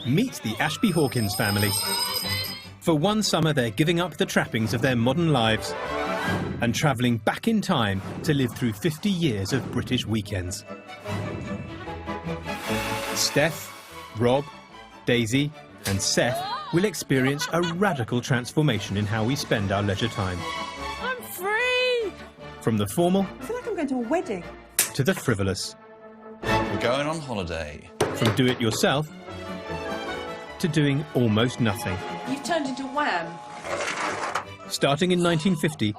Meet the Ashby Hawkins family. For one summer, they're giving up the trappings of their modern lives and travelling back in time to live through 50 years of British weekends. Steph, Rob, Daisy and Seth will experience a radical transformation in how we spend our leisure time. I'm free! From the formal... I feel like I'm going to a wedding. ...to the frivolous. We're going on holiday. From do-it-yourself to doing almost nothing. You've turned into Wham. Starting in 1950,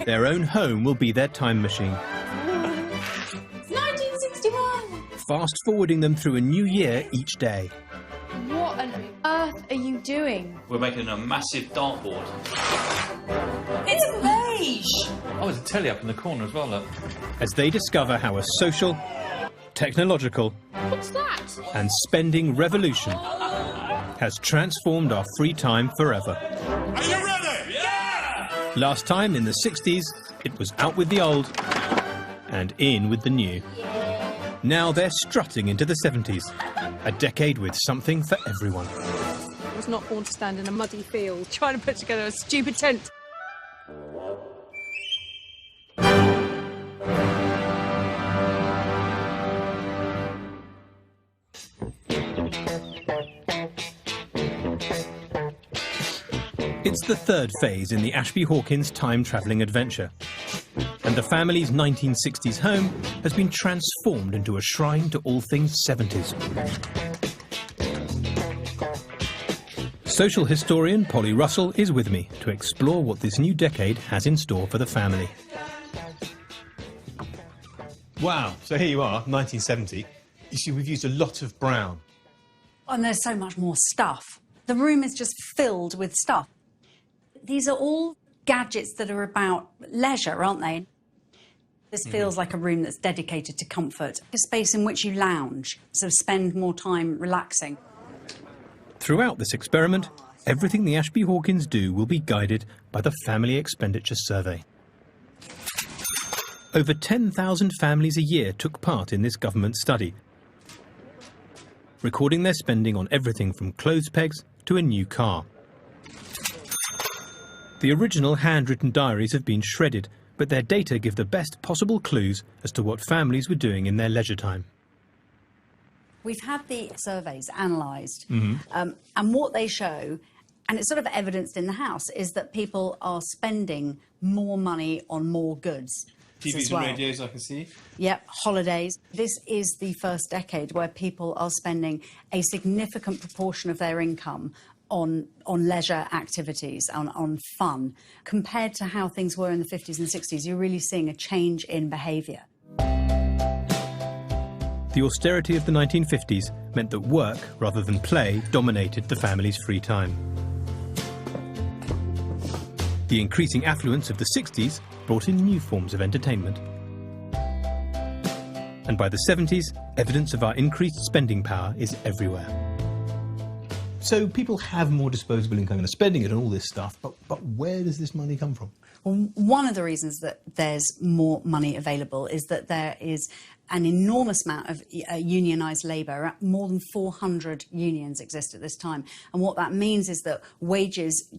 their own home will be their time machine. It's 1961! Fast-forwarding them through a new year each day. What on earth are you doing? We're making a massive dartboard. It's beige! Oh, there's a telly up in the corner as well, look. As they discover how a social, technological What's that? and spending revolution has transformed our free time forever. Are you ready? Yeah! Last time, in the 60s, it was out with the old and in with the new. Now they're strutting into the 70s, a decade with something for everyone. I was not born to stand in a muddy field trying to put together a stupid tent. It's the third phase in the Ashby Hawkins time-travelling adventure, and the family's 1960s home has been transformed into a shrine to all things 70s. Social historian Polly Russell is with me to explore what this new decade has in store for the family. Wow, so here you are, 1970. You see, we've used a lot of brown. And there's so much more stuff. The room is just filled with stuff. These are all gadgets that are about leisure, aren't they? This feels like a room that's dedicated to comfort, a space in which you lounge, so spend more time relaxing. Throughout this experiment, everything the Ashby Hawkins do will be guided by the Family Expenditure Survey. Over 10,000 families a year took part in this government study, recording their spending on everything from clothes pegs to a new car. The original handwritten diaries have been shredded, but their data give the best possible clues as to what families were doing in their leisure time. We've had the surveys analysed, and what they show, and it's sort of evidenced in the house, is that people are spending more money on more goods. TVs and radios, I can see. Yep, holidays. This is the first decade where people are spending a significant proportion of their income on leisure activities, on fun. Compared to how things were in the 50s and 60s, you're really seeing a change in behaviour. The austerity of the 1950s meant that work, rather than play, dominated the family's free time. The increasing affluence of the 60s brought in new forms of entertainment. And by the 70s, evidence of our increased spending power is everywhere. So people have more disposable income and are spending it on all this stuff, but where does this money come from? Well, one of the reasons that there's more money available is that there is an enormous amount of unionised labour. More than 400 unions exist at this time. And what that means is that wages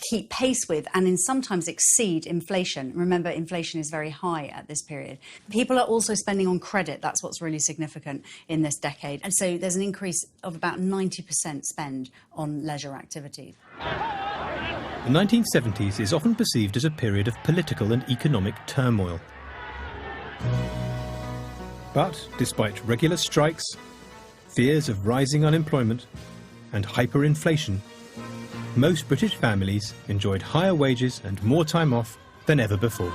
keep pace with and sometimes exceed inflation. Remember, inflation is very high at this period. People are also spending on credit. That's what's really significant in this decade. And so there's an increase of about 90% spend on leisure activities. The 1970s is often perceived as a period of political and economic turmoil. But despite regular strikes, fears of rising unemployment and hyperinflation, most British families enjoyed higher wages and more time off than ever before.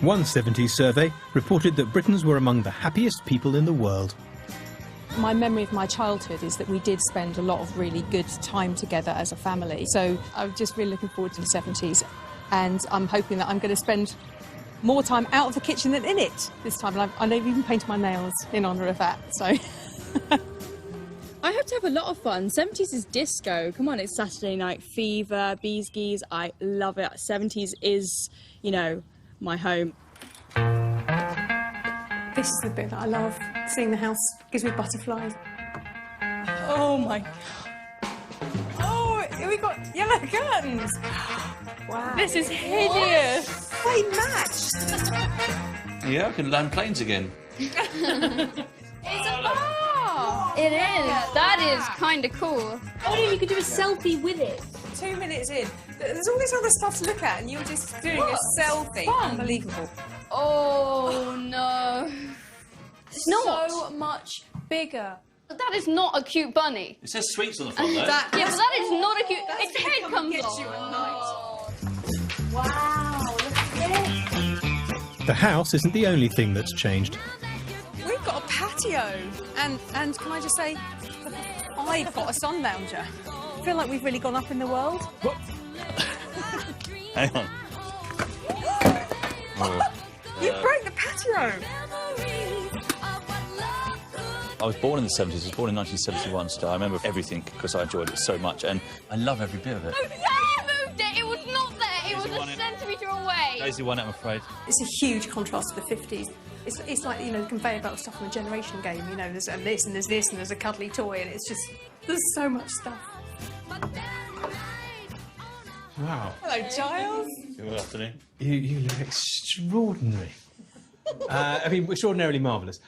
One 70s survey reported that Britons were among the happiest people in the world. My memory of my childhood is that we did spend a lot of really good time together as a family. So I'm just really looking forward to the 70s, and I'm hoping that I'm going to spend more time out of the kitchen than in it this time. And I've even painted my nails in honour of that, so... I hope to have a lot of fun. 70s is disco. Come on, it's Saturday Night Fever, Bees Gees. I love it. 70s is, you know, my home. This is the bit that I love. Seeing the house gives me butterflies. Oh my. Oh, we got yellow curtains. Wow. This is hideous. They match. Yeah, I can land planes again. It's a bar! It is. That is kind of cool. Oh, no, you could do a selfie with it. 2 minutes in, there's all this other stuff to look at, and you're just doing a selfie. Unbelievable. Oh no. It's not. So much bigger. That is not a cute bunny. It says sweets on the front, though. Yeah, but that is not a cute. Its head comes off. Wow, look at this. The house isn't the only thing that's changed. We've got a patio. And can I just say, I've got a sun lounger. I feel like we've really gone up in the world. Hang on. You broke the patio. I was born in the 70s. I was born in 1971, so I remember everything because I enjoyed it so much, and I love every bit of it. Yeah, you moved it. It was not there. It was a centimetre away. Daisy won it, I'm afraid. It's a huge contrast to the 50s. It's like, you know, the conveyor belt stuff from a generation game. You know, there's this and there's this and there's a cuddly toy, and it's just, there's so much stuff. Wow. Hello, Giles. Good afternoon. You look extraordinary. I mean, extraordinarily marvellous.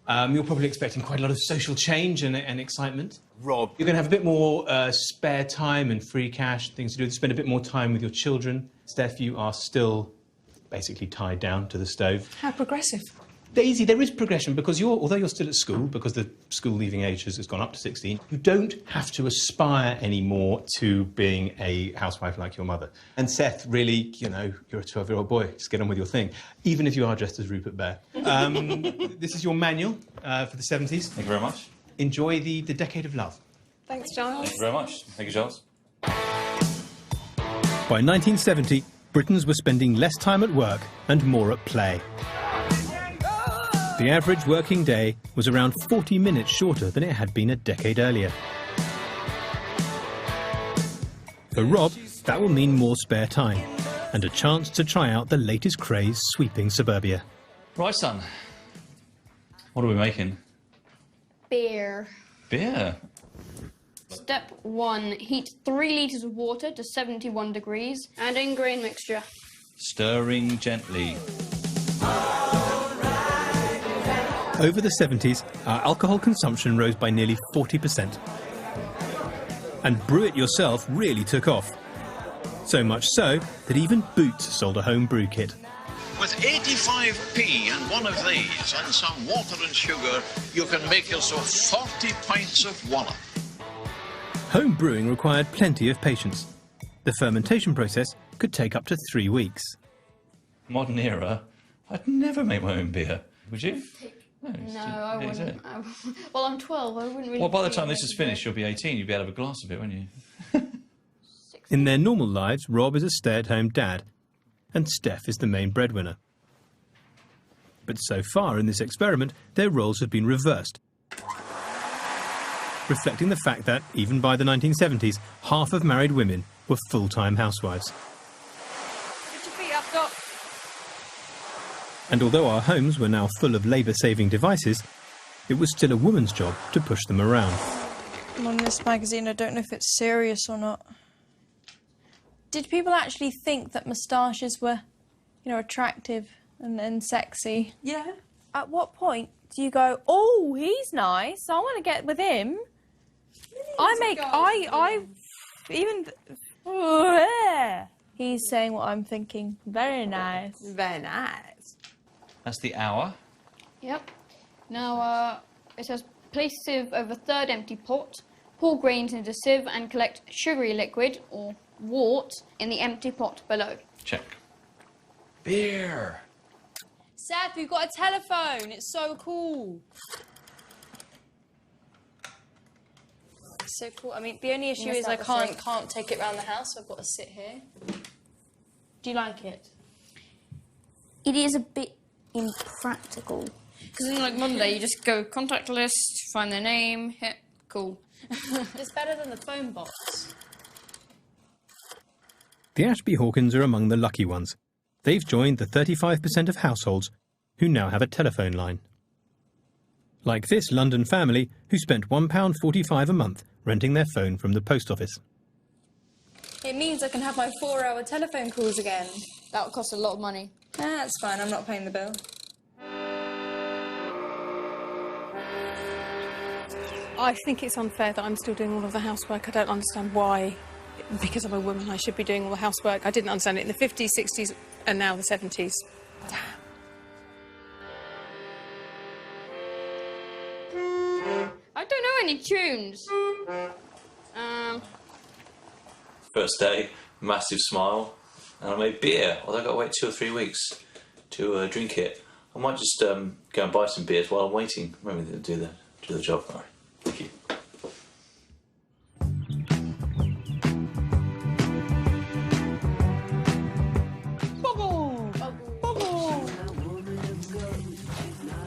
You're probably expecting quite a lot of social change and excitement. Rob. You're going to have a bit more spare time and free cash, things to do, spend a bit more time with your children. Steph, you are still basically tied down to the stove. How progressive. Daisy, there is progression because although you're still at school, because the school leaving age has gone up to 16, you don't have to aspire anymore to being a housewife like your mother. And Seth, really, you know, you're a 12-year-old boy. Just get on with your thing, even if you are dressed as Rupert Bear. This is your manual for the 70s. Thank you very much. Enjoy the decade of love. Thanks, Giles. Thank you very much. Thank you, Charles. By 1970, Britons were spending less time at work and more at play. The average working day was around 40 minutes shorter than it had been a decade earlier. For Rob, that will mean more spare time and a chance to try out the latest craze sweeping suburbia. Right, son. What are we making? Beer. Beer. Step 1. Heat 3 litres of water to 71 degrees. Add in grain mixture. Stirring gently. Over the 70s, our alcohol consumption rose by nearly 40%. And brew it yourself really took off. So much so that even Boots sold a home brew kit. With 85p and one of these and some water and sugar, you can make yourself 40 pints of wallop. Home brewing required plenty of patience. The fermentation process could take up to 3 weeks. Modern era. I'd never make my own beer. Would you? No, I wouldn't. Well, I'm 12. I wouldn't really. Well, by the time this is finished, you'll be 18. You'll be able to have a glass of it, won't you? In their normal lives, Rob is a stay-at-home dad, and Steph is the main breadwinner. But so far in this experiment, their roles have been reversed, reflecting the fact that, even by the 1970s, half of married women were full-time housewives. Put your feet up, Doc. And although our homes were now full of labour-saving devices, it was still a woman's job to push them around. I'm on this magazine, I don't know if it's serious or not. Did people actually think that moustaches were, you know, attractive and sexy? Yeah. At what point do you go, oh, he's nice, I want to get with him? He's saying what I'm thinking. Very nice. Very nice. That's the hour. Yep. Now, it says place sieve over third empty pot, pour grains into sieve and collect sugary liquid, or wort, in the empty pot below. Check. Beer. Seth, we've got a telephone. It's so cool. It's so cool. I mean, the only issue is I can't take it around the house, so I've got to sit here. Do you like it? It is a bit impractical. Because then, like Monday, you just go contact list, find their name, hit, cool. It's better than the phone box. The Ashby Hawkins are among the lucky ones. They've joined the 35% of households who now have a telephone line. like this London family who spent £1.45 a month renting their phone from the post office. It means I can have my 4-hour telephone calls again. That would cost a lot of money. That's fine, I'm not paying the bill. I think it's unfair that I'm still doing all of the housework. I don't understand why, because I'm a woman, I should be doing all the housework. I didn't understand it in the 50s, 60s and now the 70s. I don't know any tunes. First day, massive smile, and I made beer. Although I've got to wait 2 or 3 weeks to drink it. I might just go and buy some beers while I'm waiting. Maybe they'll do the job. All right. Thank you.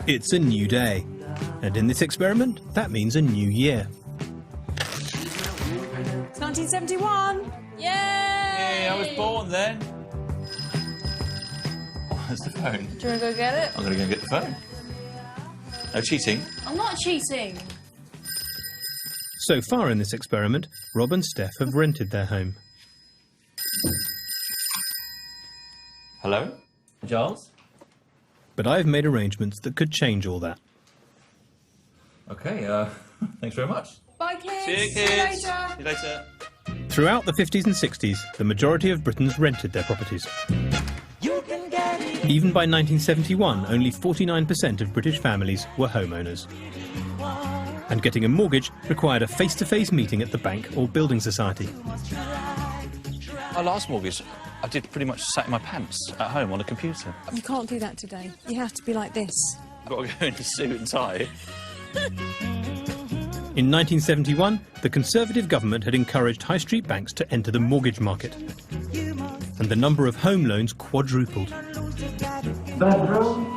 It's a new day, and in this experiment, that means a new year. It's 1971. Yay! Hey, I was born then. Oh, there's the phone. Do you want to go get it? I'm going to go and get the phone. No cheating. I'm not cheating. So far in this experiment, Rob and Steph have rented their home. Hello? Giles? But I've made arrangements that could change all that. Okay, thanks very much. Bye, kids. See you, kids. See you later. See you later. Throughout the 50s and 60s, the majority of Britons rented their properties. Even by 1971, only 49% of British families were homeowners. And getting a mortgage required a face-to-face meeting at the bank or building society. My last mortgage, I did pretty much sat in my pants at home on a computer. You can't do that today. You have to be like this. I've got to go in a suit and tie. In 1971, the Conservative government had encouraged high street banks to enter the mortgage market. And the number of home loans quadrupled. Bedroom,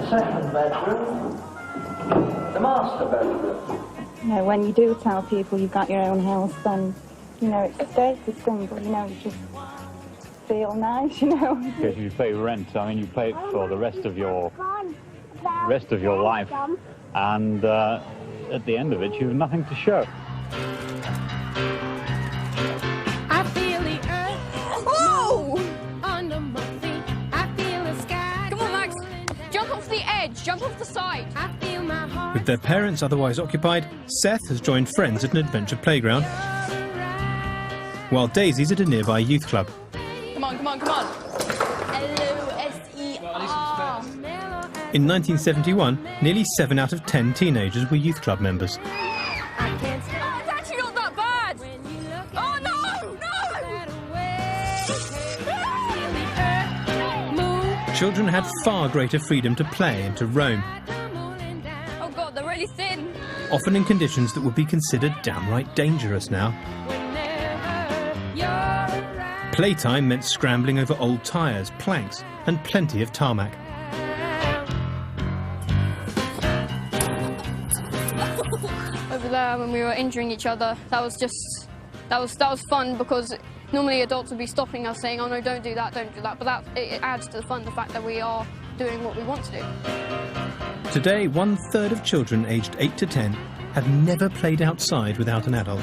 second bedroom, the master bedroom. You know, when you do tell people you've got your own house, then, you know, it's a status symbol, you know, you just feel nice, you know. Because you pay rent, I mean, you pay it for the rest of your life, and at the end of it, you have nothing to show. I feel the earth under my feet. I feel the sky. Come on, Max. Jump off the edge. Jump off the side. I feel my heart. With their parents otherwise occupied, Seth has joined friends at an adventure playground, while Daisy's at a nearby youth club. Come on, come on, come on. L-O-S-E-R. In 1971, nearly 7 out of 10 teenagers were youth club members. Oh, it's actually not that bad. Oh, no! Children had far greater freedom to play and to roam, Oh, God, they're really thin. often in conditions that would be considered downright dangerous now. Playtime meant scrambling over old tyres, planks, and plenty of tarmac. Over there, when we were injuring each other, that was fun, because normally adults would be stopping us saying, oh no, don't do that, but it adds to the fun, the fact that we are doing what we want to do. Today, 1/3 of children aged 8 to 10 have never played outside without an adult.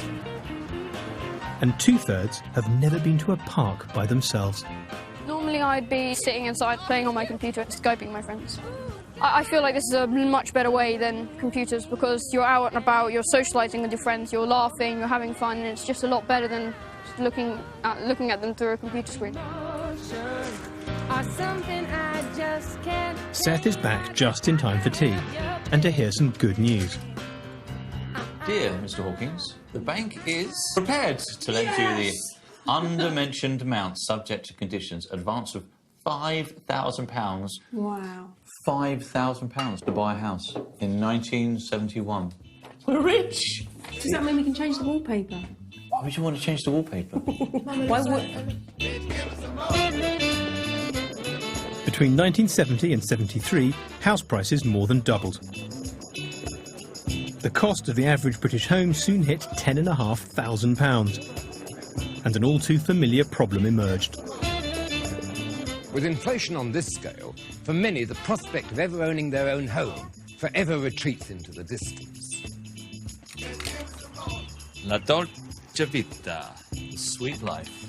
And 2/3 have never been to a park by themselves. Normally I'd be sitting inside playing on my computer, Skyping my friends. I feel like this is a much better way than computers, because you're out and about, you're socialising with your friends, you're laughing, you're having fun, and it's just a lot better than just looking at them through a computer screen. Seth is back just in time for tea, and to hear some good news. Dear Mr. Hawkins, the bank is prepared to lend you the undermentioned amount, subject to conditions, advance of £5,000. Wow. £5,000 to buy a house in 1971. We're rich! Does that mean we can change the wallpaper? Why would you want to change the wallpaper? Why would... Between 1970 and 73, house prices more than doubled. The cost of the average British home soon hit £10,500, and an all-too-familiar problem emerged. With inflation on this scale, for many the prospect of ever owning their own home forever retreats into the distance. La dolce vita, the sweet life.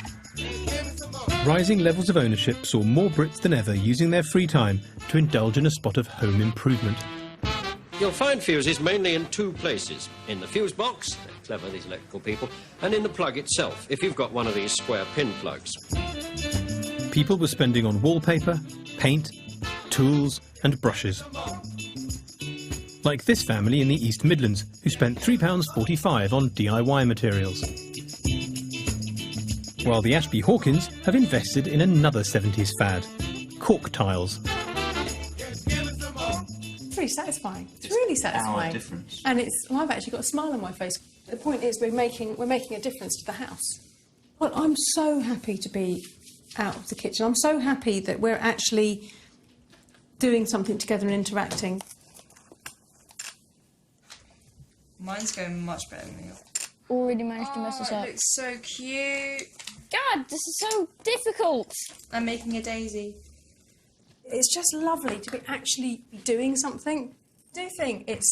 Rising levels of ownership saw more Brits than ever using their free time to indulge in a spot of home improvement. You'll find fuses mainly in two places. In the fuse box, they're clever, these electrical people, and in the plug itself, if you've got one of these square pin plugs. People were spending on wallpaper, paint, tools and brushes. Like this family in the East Midlands, who spent £3.45 on DIY materials. While the Ashby Hawkins have invested in another 70s fad, cork tiles. It's really satisfying. It's really satisfying. Difference. And well, I've actually got a smile on my face. The point is we're making a difference to the house. Well, I'm so happy to be out of the kitchen. I'm so happy that we're actually doing something together and interacting. Mine's going much better than yours. Already managed to mess this up. It looks so cute. God, this is so difficult. I'm making a daisy. It's just lovely to be actually doing something. I do think it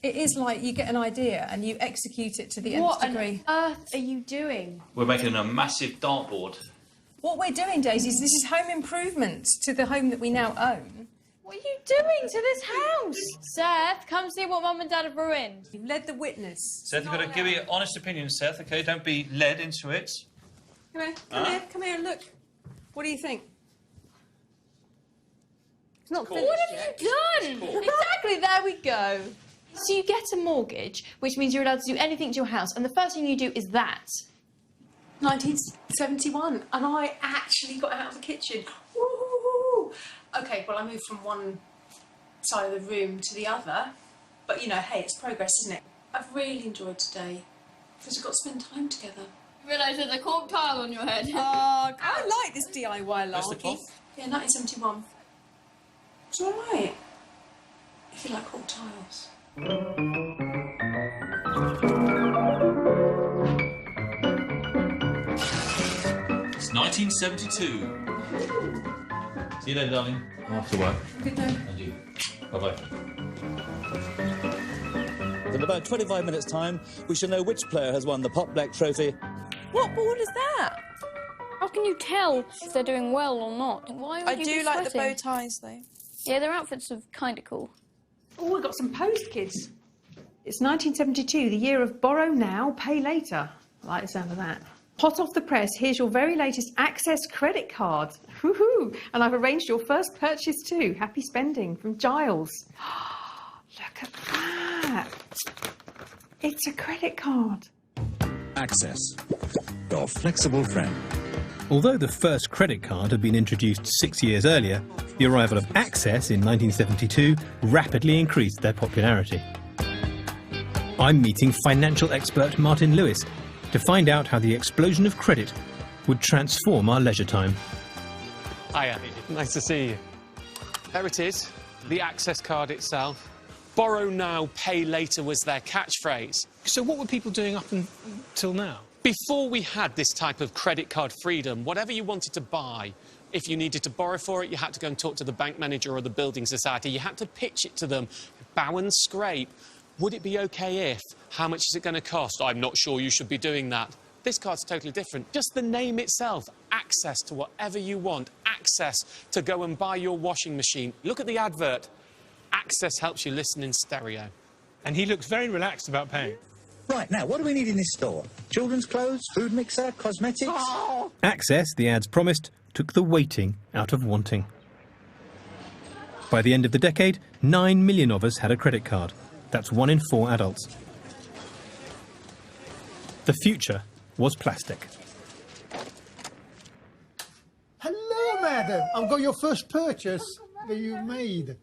is like you get an idea and you execute it to the nth degree. What on earth are you doing? We're making a massive dartboard. What we're doing, Daisy, is this is home improvement to the home that we now own. What are you doing to this house? Seth, come see what Mum and Dad have ruined. You've led the witness. Seth, you've got to give me an honest opinion, Seth, OK? Don't be led into it. Come here and look. What do you think? It's not finished What have yet. you done? Exactly, there we go. So you get a mortgage, which means you're allowed to do anything to your house, and the first thing you do is that. 1971, and I actually got out of the kitchen. Woo! Okay, well, I moved from one side of the room to the other, but you know, hey, it's progress, isn't it? I've really enjoyed today because we've got to spend time together. You realise there's a cork tile on your head. I like this DIY Where's the larky. cloth? Yeah, 1971. It's all right. If you like cork tiles. It's 1972. See you then, darling. After work. Good day. And you. Bye-bye. In about 25 minutes' time, we shall know which player has won the Pot Black Trophy. What board is that? How can you tell if they're doing well or not? Why would I you do be like the bow sweating? ties, though. Yeah, their outfits are kind of cool. Oh, we've got some post, kids. It's 1972, the year of borrow now, pay later. I like the sound of that. Hot off the press, here's your very latest Access credit card. Woohoo! And I've arranged your first purchase too. Happy spending from Giles. Look at that. It's a credit card. Access, your flexible friend. Although the first credit card had been introduced 6 years earlier, the arrival of Access in 1972 rapidly increased their popularity. I'm meeting financial expert Martin Lewis to find out how the explosion of credit would transform our leisure time. Hiya, nice to see you. There it is, the Access card itself. Borrow now, pay later was their catchphrase. So what were people doing up until now? Before we had this type of credit card freedom, whatever you wanted to buy, if you needed to borrow for it, you had to go and talk to the bank manager or the building society. You had to pitch it to them, bow and scrape. Would it be OK if? How much is it going to cost? I'm not sure you should be doing that. This card's totally different. Just the name itself, access to whatever you want, access to go and buy your washing machine. Look at the advert. Access helps you listen in stereo. And he looks very relaxed about paying. Right, now, what do we need in this store? Children's clothes, food mixer, cosmetics? Oh. Access, the ads promised, took the waiting out of wanting. By the end of the decade, 9 million of us had a credit card. That's 1 in 4 adults. The future was plastic. Hello, madam. I've got your first purchase that you made.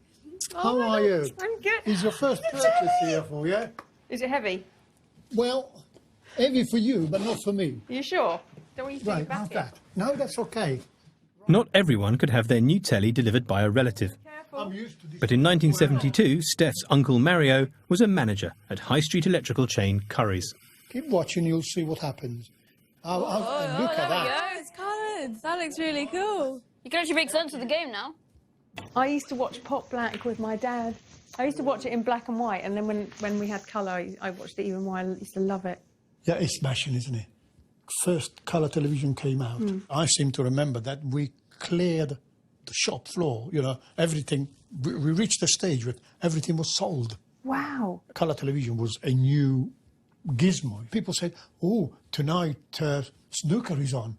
How are you? I'm good. Is your first purchase here for you? Is it heavy? Well, heavy for you, but not for me. Are you sure? Don't want you to Right, back how's it. that? No, that's okay. Not everyone could have their new telly delivered by a relative. I'm used to this. But in 1972, Steph's uncle Mario was a manager at high street electrical chain Curry's. Keep watching, you'll see what happens. Look at that. It's coloured. That looks really cool. You can actually make sense of the game now. I used to watch Pot Black with my dad. I used to watch it in black and white, and then when we had colour, I watched it even more. I used to love it. Yeah, it's smashing, isn't it? First colour television came out. I seem to remember that we cleared the shop floor, you know, everything. We reached a stage where everything was sold. Wow. Colour television was a new gizmo. People said, oh, tonight snooker is on.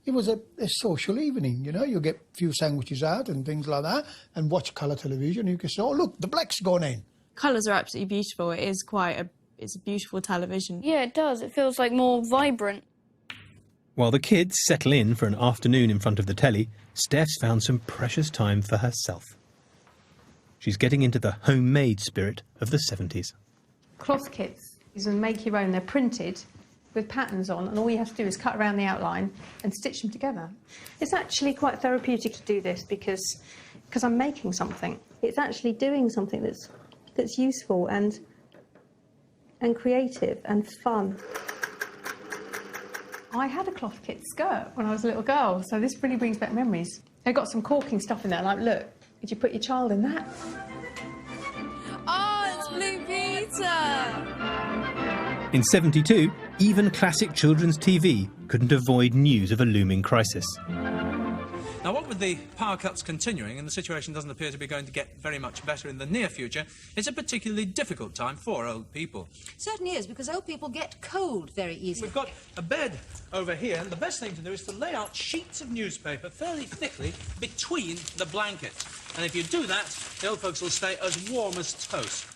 It was a social evening, you know. You get a few sandwiches out and things like that and watch colour television. You can say, oh, look, the black's gone in. Colours are absolutely beautiful. It is it's a beautiful television. Yeah, it does. It feels like more vibrant. While the kids settle in for an afternoon in front of the telly, Steph's found some precious time for herself. She's getting into the homemade spirit of the 70s. Cloth kits, you can make your own. They're printed with patterns on, and all you have to do is cut around the outline and stitch them together. It's actually quite therapeutic to do this because I'm making something. It's actually doing something that's useful and creative and fun. I had a cloth kit skirt when I was a little girl, so this really brings back memories. They've got some corking stuff in there, like, look, did you put your child in that? Oh, it's Blue Peter! In '72, even classic children's TV couldn't avoid news of a looming crisis. Now, what with the power cuts continuing and the situation doesn't appear to be going to get very much better in the near future, it's a particularly difficult time for old people. Certainly is, because old people get cold very easily. We've got a bed over here, and the best thing to do is to lay out sheets of newspaper fairly thickly between the blankets. And if you do that, the old folks will stay as warm as toast.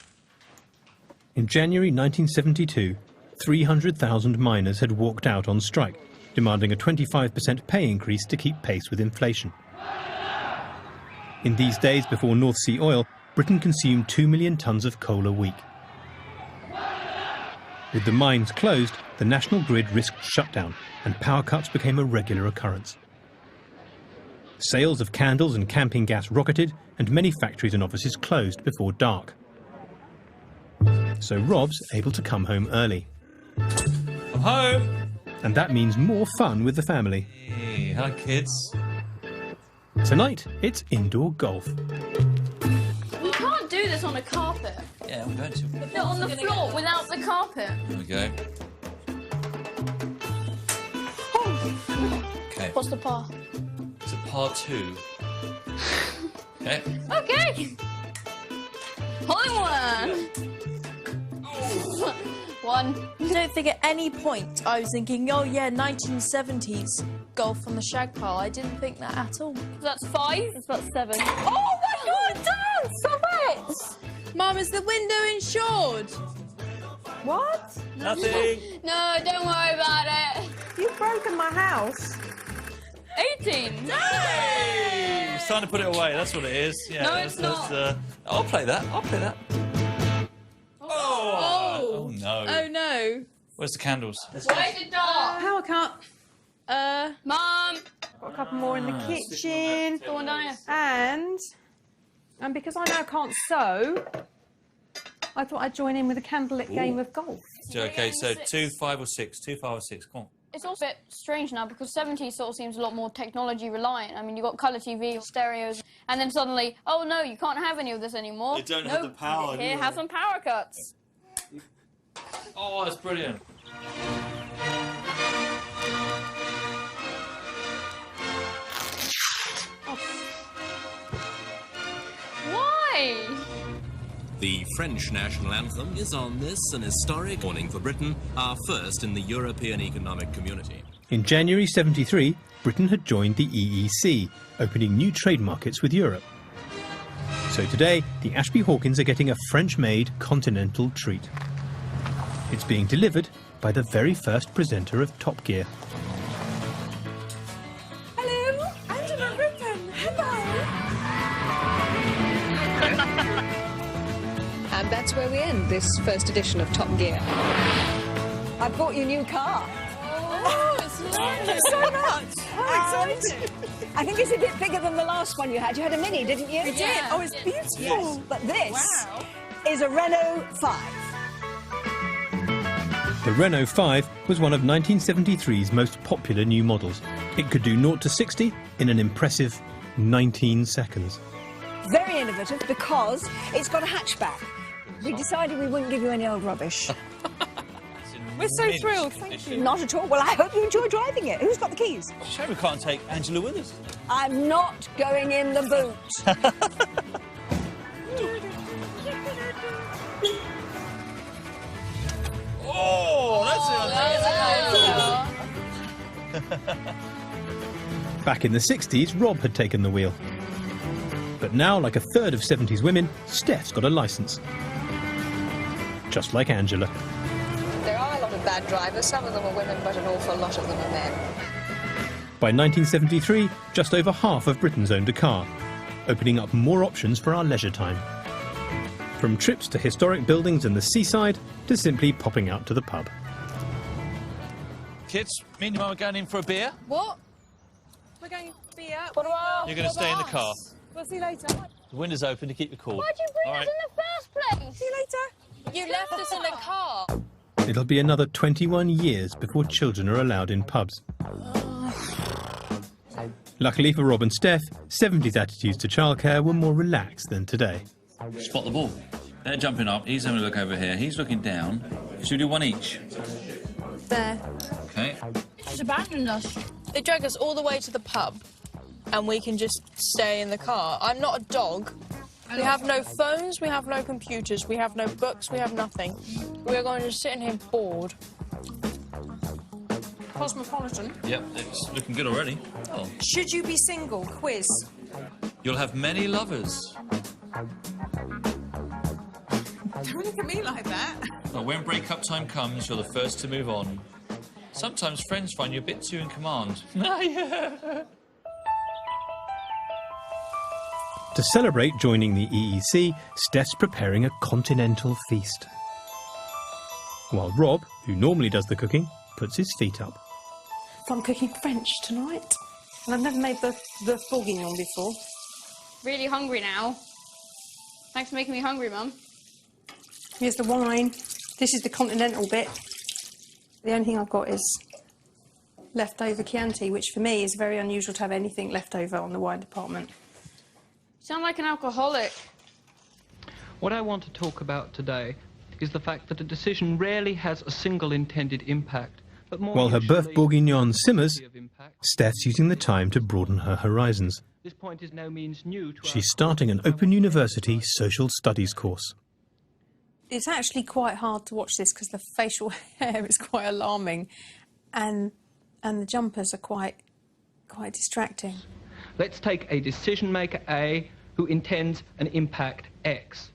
In January 1972, 300,000 miners had walked out on strike, demanding a 25% pay increase to keep pace with inflation. In these days before North Sea oil, Britain consumed 2 million tonnes of coal a week. With the mines closed, the national grid risked shutdown, and power cuts became a regular occurrence. Sales of candles and camping gas rocketed, and many factories and offices closed before dark. So Rob's able to come home early. I'm home! And that means more fun with the family. Hey, hi kids. Tonight, it's indoor golf. You can't do this on a carpet. Yeah, I'm going to. No, on the floor without the carpet. There we go. Okay. What's the par? It's a par 2. Okay. Okay. Hole in one. One. I don't think at any point I was thinking, oh yeah, 1970s golf on the shag pile. I didn't think that at all. That's 5. That's about 7. Oh my God, Dad! Stop it! Mum, is the window insured? What? Nothing. No, don't worry about it. You've broken my house. 18. Hey! It's time to put it away, that's what it is. Yeah, No, it's not. I'll play that, I'll play that. Oh no. Oh no. Where's the candles? Why is it dark? Power cut. Mum. Got a couple more in the kitchen. Go on down here. And because I now can't sew, I thought I'd join in with a candlelit game of golf. Okay, so 2, 5 or 6. 2, 5 or 6, come on. It's also a bit strange now because 70s sort of seems a lot more technology reliant. I mean, you've got colour TV, stereos, and then suddenly, oh no, you can't have any of this anymore. They don't have the power, Here, have some power cuts. Oh, that's brilliant. Why? The French national anthem is on this, an historic morning for Britain, our first in the European Economic Community. In January '73, Britain had joined the EEC, opening new trade markets with Europe. So today, the Ashby Hawkins are getting a French-made continental treat. It's being delivered by the very first presenter of Top Gear. Hello, Angela Rippon. Hello. And that's where we end this first edition of Top Gear. I bought you a new car. Oh, it's Thank you so much. How exciting. I think it's a bit bigger than the last one you had. You had a Mini, didn't you? We did. Oh, it's beautiful. Yes. But this is a Renault 5. The Renault 5 was one of 1973's most popular new models. It could do 0 to 60 in an impressive 19 seconds. Very very innovative because it's got a hatchback. We decided we wouldn't give you any old rubbish. We're so thrilled, thank you. Not at all. Well, I hope you enjoy driving it. Who's got the keys? It's a shame we can't take Angela with us. I'm not going in the boot. Oh, Back in the 60s, Rob had taken the wheel. But now, like a third of 70s women, Steph's got a licence. Just like Angela. There are a lot of bad drivers. Some of them are women, but an awful lot of them are men. By 1973, just over half of Britons owned a car, opening up more options for our leisure time. From trips to historic buildings and the seaside, to simply popping out to the pub. Kids, me and your mum are going in for a beer. What? We're going for beer. What about? You're going to stay in the car. We'll see you later. The window's open to keep you cool. Why'd you bring All us right. in the first place? See you later. You left us in a car. It'll be another 21 years before children are allowed in pubs. Luckily for Rob and Steph, 70s attitudes to childcare were more relaxed than today. Spot the ball. They're jumping up. He's having a look over here. He's looking down. Should we do one each? There. Okay. Just abandoned us. They drag us all the way to the pub, and we can just stay in the car. I'm not a dog. We have no phones, we have no computers, we have no books, we have nothing. We're going to sit in here bored. Cosmopolitan. Yep, it's looking good already. Oh. Should you be single? Quiz. You'll have many lovers. Don't look at me like that. But when break-up time comes, you're the first to move on. Sometimes friends find you a bit too in command. To celebrate joining the EEC, Steph's preparing a continental feast. While Rob, who normally does the cooking, puts his feet up. I'm cooking French tonight, and I've never made the bourguignon before. Really hungry now. Thanks for making me hungry, Mum. Here's the wine. This is the continental bit. The only thing I've got is leftover Chianti, which for me is very unusual to have anything left over on the wine department. You sound like an alcoholic. What I want to talk about today is the fact that a decision rarely has a single intended impact, but more While her usually Boeuf Bourguignon simmers, of impact. Steph's using the time to broaden her horizons. This point is no means new to She's starting an Open University social studies course. It's actually quite hard to watch this because the facial hair is quite alarming, and the jumpers are quite distracting. Let's take a decision maker A who intends an impact X.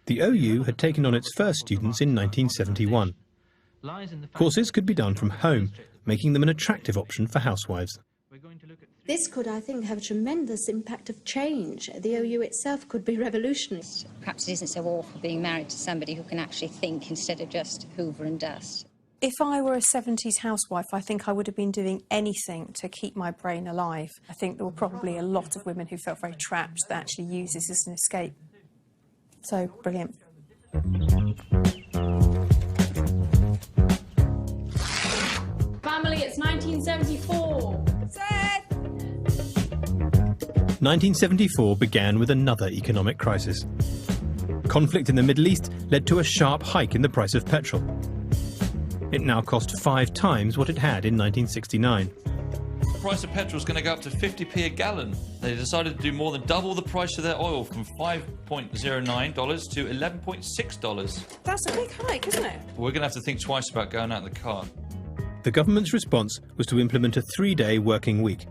The OU had taken on its first students in 1971. Courses could be done from home, making them an attractive option for housewives. This could, I think, have a tremendous impact of change. The OU itself could be revolutionary. Perhaps it isn't so awful being married to somebody who can actually think instead of just hoover and dust. If I were a 70s housewife, I think I would have been doing anything to keep my brain alive. I think there were probably a lot of women who felt very trapped that actually use this as an escape. So, brilliant. Family, it's 1974. 1974 began with another economic crisis. Conflict in the Middle East led to a sharp hike in the price of petrol. It now cost 5 times what it had in 1969. The price of petrol is going to go up to 50p a gallon. They decided to do more than double the price of their oil from $5.09 to $11.6. That's a big hike, isn't it? We're going to have to think twice about going out in the car. The government's response was to implement a 3-day working week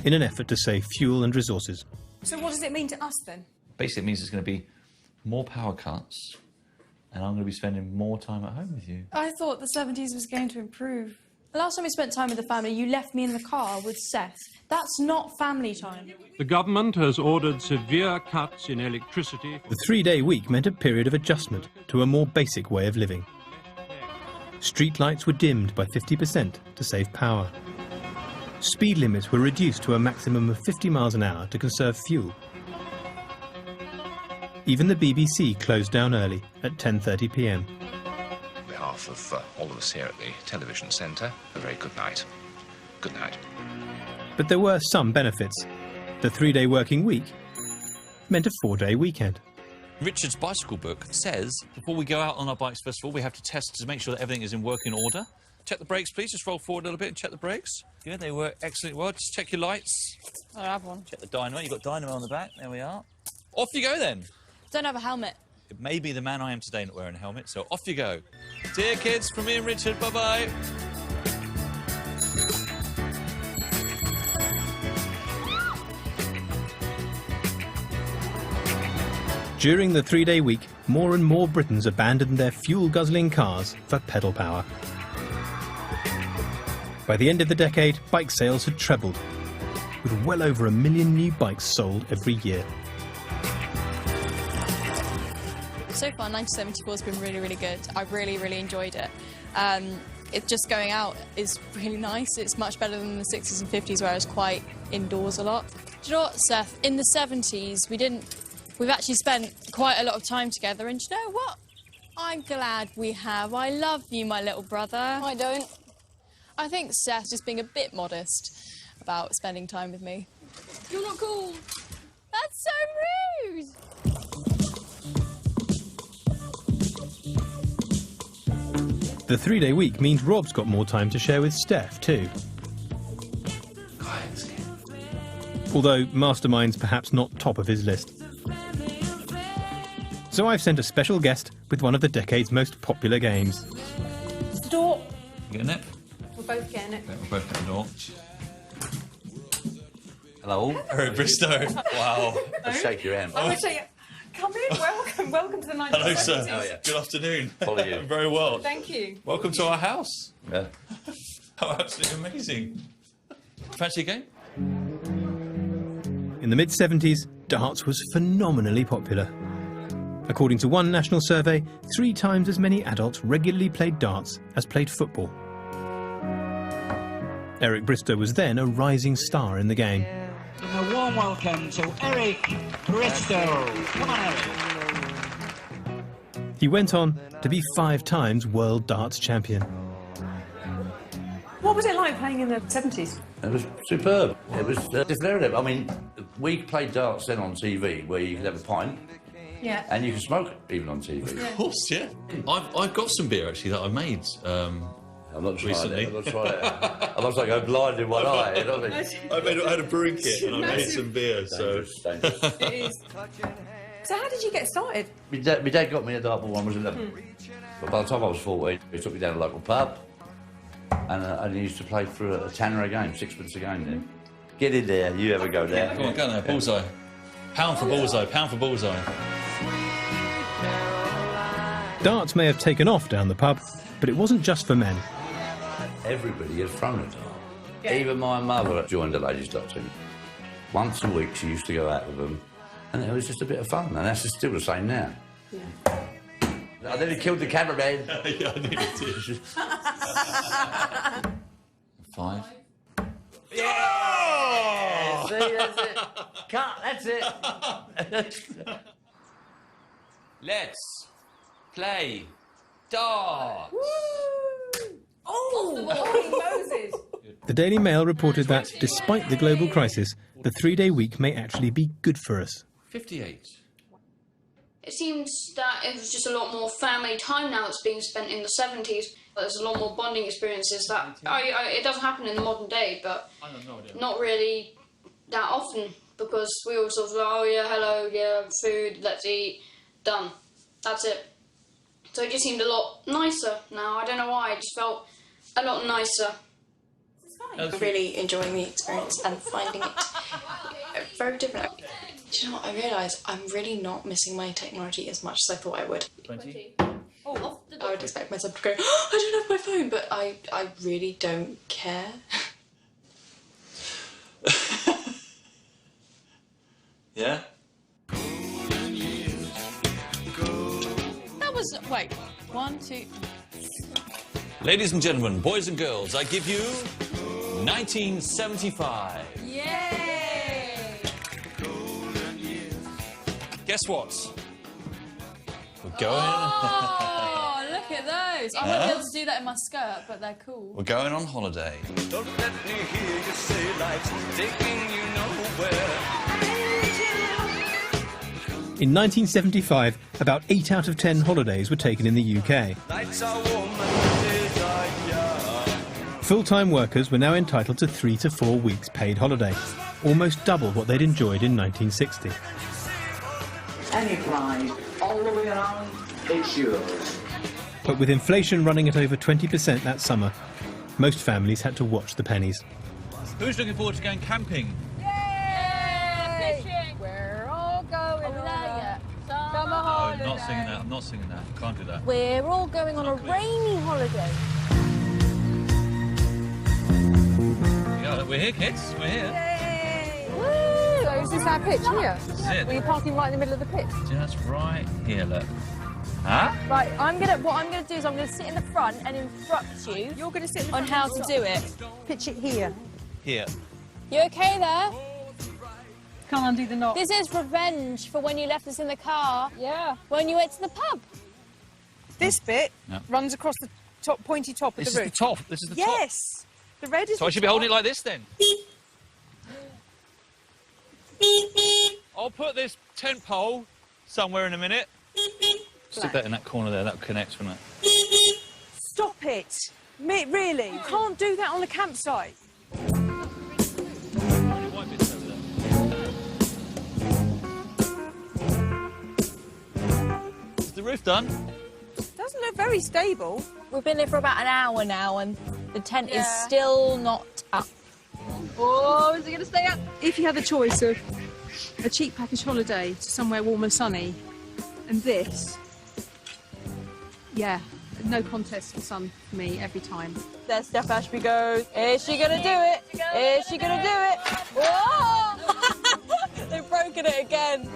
in an effort to save fuel and resources. So what does it mean to us then? Basically, it means there's going to be more power cuts, and I'm going to be spending more time at home with you. I thought the 70s was going to improve. The last time we spent time with the family, you left me in the car with Seth. That's not family time. The government has ordered severe cuts in electricity. The 3-day week meant a period of adjustment to a more basic way of living. Street lights were dimmed by 50% to save power. Speed limits were reduced to a maximum of 50 miles an hour to conserve fuel. Even the BBC closed down early at 10:30 p.m. On behalf of all of us here at the Television Centre, a very good night. Good night. But there were some benefits. The 3-day working week meant a 4-day weekend. Richard's bicycle book says before we go out on our bikes, first of all, we have to test to make sure that everything is in working order. Check the brakes, please. Just roll forward a little bit and check the brakes. Good, they work excellently well. Just check your lights. I have one. Check the dynamo. You've got dynamo on the back. There we are. Off you go, then. Don't have a helmet. It may be the man I am today not wearing a helmet, so off you go. Dear kids, from me and Richard, bye-bye. During the 3-day week, more and more Britons abandoned their fuel-guzzling cars for pedal power. By the end of the decade, bike sales had trebled, with well over 1 million new bikes sold every year. So far, 1974 has been really, really good. I've really, really enjoyed it. It just going out is really nice. It's much better than the 60s and 50s where I was quite indoors a lot. Do you know what, Seth? In the 70s, we've actually spent quite a lot of time together, and do you know what? I'm glad we have. I love you, my little brother. I don't. I think Seth's just being a bit modest about spending time with me. You're not cool. That's so rude. The 3-day week means Rob's got more time to share with Steph too. Although Mastermind's perhaps not top of his list. So I've sent a special guest with one of the decade's most popular games. Door. Getting it? We're both getting it. We're both getting the door. Hello. Eric Bristow. Wow. I'll shake your hand. I'm going to shake. Come in. Welcome to the 1970s. Hello, sir. Oh, yeah. Good afternoon. Follow you. Very well. Thank you. Welcome to our house. Yeah. How absolutely amazing. Fancy a game? In the mid-70s, darts was phenomenally popular. According to one national survey, 3 times as many adults regularly played darts as played football. Eric Bristow was then a rising star in the game. A warm welcome to Eric Bristow. Come on, Eric. He went on to be 5 times world darts champion. What was it like playing in the 70s? It was superb. It was different. I mean, we played darts then on TV where you could have a pint. Yeah. And you can smoke even on TV. Of course, yeah. I've got some beer actually that I made I'm not recently. I'm not trying it. I must like go blind in one eye. You know what I mean? I had a brewing kit and I made some beer. Dangerous. It is. So how did you get started? My dad got me a dartboard when I was 11. But by the time I was 14, he took me down to a local pub and he used to play for a tenner a game, 6pence a game then. Get in there, you ever go there. Come on, go there, bullseye. Pound for bullseye, pound for bullseye. Darts may have taken off down the pub, but it wasn't just for men. Everybody had thrown a dart. Yeah. Even my mother joined the ladies' dart team. Once a week she used to go out with them, and it was just a bit of fun, and that's still the same now. Yeah. I nearly killed the cameraman. Yeah, I nearly did. 5. Yeah! See, that's it. Cut, that's it. Let's play darts. Oh, Moses! The Daily Mail reported that, despite the global crisis, the 3-day week may actually be good for us. 58. It seems that it was just a lot more family time now that's being spent in the 70s. There's a lot more bonding experiences that it doesn't happen in the modern day, but not really that often, because we all sort of like, oh yeah, hello, yeah, food, let's eat, done. That's it. So it just seemed a lot nicer now. I don't know why, it just felt a lot nicer. I'm really enjoying the experience and finding it very different. Do you know what I realise? I'm really not missing my technology as much as I thought I would. 20. Oh, I would expect myself to go, oh, I don't have my phone, but I really don't care. Yeah? That was, wait, 1, 2... Ladies and gentlemen, boys and girls, I give you 1975. Yay! Guess what? We're going... Oh, look at those. I won't be able to do that in my skirt, but they're cool. We're going on holiday. Don't let me hear you say life's taking you nowhere. In 1975, about 8 out of 10 holidays were taken in the UK. Full-time workers were now entitled to 3 to 4 weeks paid holiday, almost double what they'd enjoyed in 1960. Any prize, all the way around, it's yours. But with inflation running at over 20% that summer, most families had to watch the pennies. Who's looking forward to going camping? Fishing! We're all going on a summer Oh, holiday. I'm not singing that. I'm not singing that. Can't do that. We're all going on a rainy holiday. Yeah, we're here, kids. We're here. Woo! So is this our pitch here? This is it. Were you parking right in the middle of the pitch? Just right here, look. Huh? Right, what I'm gonna do is I'm gonna sit in the front and instruct you. You're gonna sit on how to do it. Pitch it here. Here. You okay there? Can't undo the knot. This is revenge for when you left us in the car. Yeah. When you went to the pub. This bit Yeah. runs across the top, pointy top of This the is roof. the top. This is the top. Yes. The red is So I the should be top. holding it like this then. I'll put this tent pole somewhere in a minute. Stick that in that corner there. That connects, won't it? Stop it. Really? You can't do that on the campsite. Is the roof done? Doesn't look very stable. We've been here for about an hour now and the tent is Yeah. still not up. Oh, is it going to stay up? If you had the choice of a cheap package holiday to somewhere warm and sunny and this, yeah, no contest for sun for me every time. There Steph Ashby goes. Is she gonna do it? Is she gonna do it? Whoa! They've broken it again.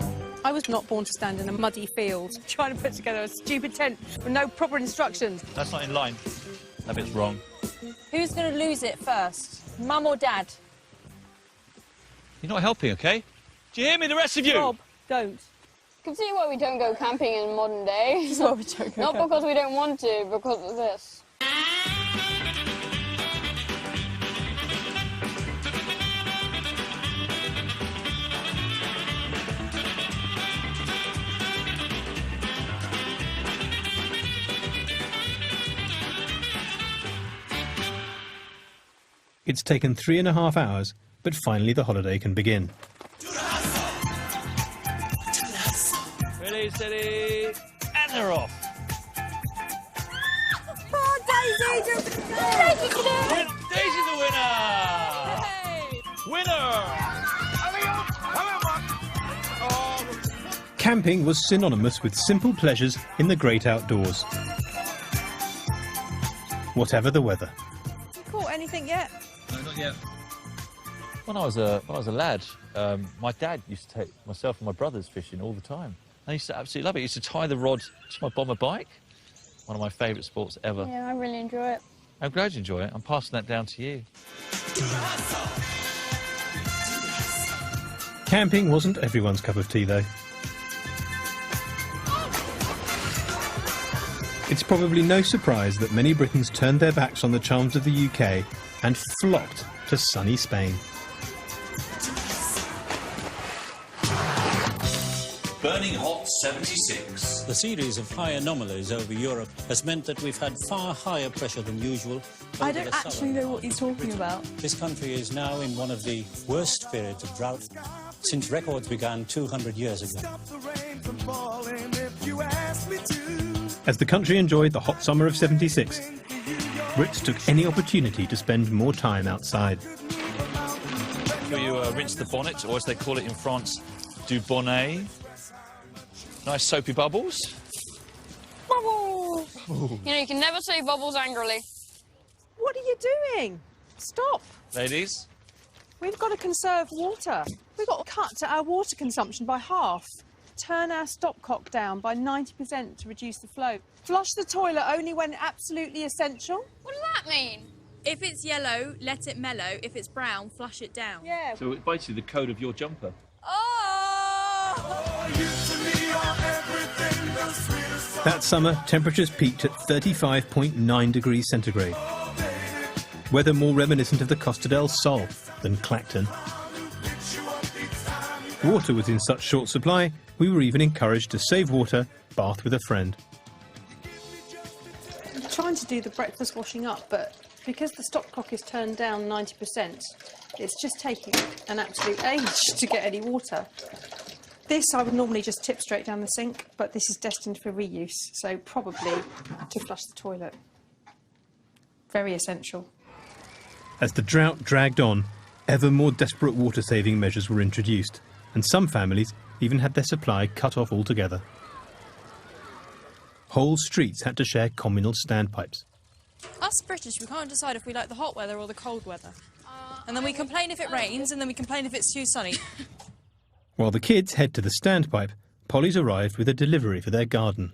I was not born to stand in a muddy field trying to put together a stupid tent with no proper instructions. That's not in line. That bit's wrong. Who's gonna lose it first? Mum or Dad? You're not helping, okay? Do you hear me, the rest of you? Rob, don't. Can see why we don't go camping in modern day. That's why we don't go Not camping. because we don't want to, because of this. It's taken 3.5 hours, but finally the holiday can begin. Ready, steady, and they're off. Oh, Daisy! Daisy's the winner! Winner! Camping was synonymous with simple pleasures in the great outdoors. Whatever the weather. Caught anything yet? No, not yet. When I was a lad, my dad used to take myself and my brothers fishing all the time. I used to absolutely love it. He used to tie the rod to my bomber bike. One of my favourite sports ever. Yeah, I really enjoy it. I'm glad you enjoy it. I'm passing that down to you. Camping wasn't everyone's cup of tea, though. It's probably no surprise that many Britons turned their backs on the charms of the UK and flocked to sunny Spain. Burning Hot 76. The series of high anomalies over Europe has meant that we've had far higher pressure than usual. I don't actually know what he's talking about. This country is now in one of the worst periods of drought since records began 200 years ago. As the country enjoyed the hot summer of 76, Brits took any opportunity to spend more time outside. Will you rinse the bonnet, or as they call it in France, du bonnet? Nice soapy bubbles. Bubbles! You know, you can never say bubbles angrily. What are you doing? Stop. Ladies? We've got to conserve water. We've got to cut our water consumption by half. Turn our stopcock down by 90% to reduce the flow. Flush the toilet only when absolutely essential. What does that mean? If it's yellow, let it mellow. If it's brown, flush it down. Yeah. So it's basically the code of your jumper. That summer, temperatures peaked at 35.9 degrees centigrade. Weather more reminiscent of the Costa del Sol than Clacton. Water was in such short supply, we were even encouraged to save water, bath with a friend. I'm trying to do the breakfast washing up, but because the stopcock is turned down 90%, it's just taking an absolute age to get any water. This I would normally just tip straight down the sink, but this is destined for reuse, so probably to flush the toilet. Very essential. As the drought dragged on, ever more desperate water-saving measures were introduced, and some families even had their supply cut off altogether. Whole streets had to share communal standpipes. Us British, we can't decide if we like the hot weather or the cold weather. And then we complain if it rains, and then we complain if it's too sunny. While the kids head to the standpipe, Polly's arrived with a delivery for their garden.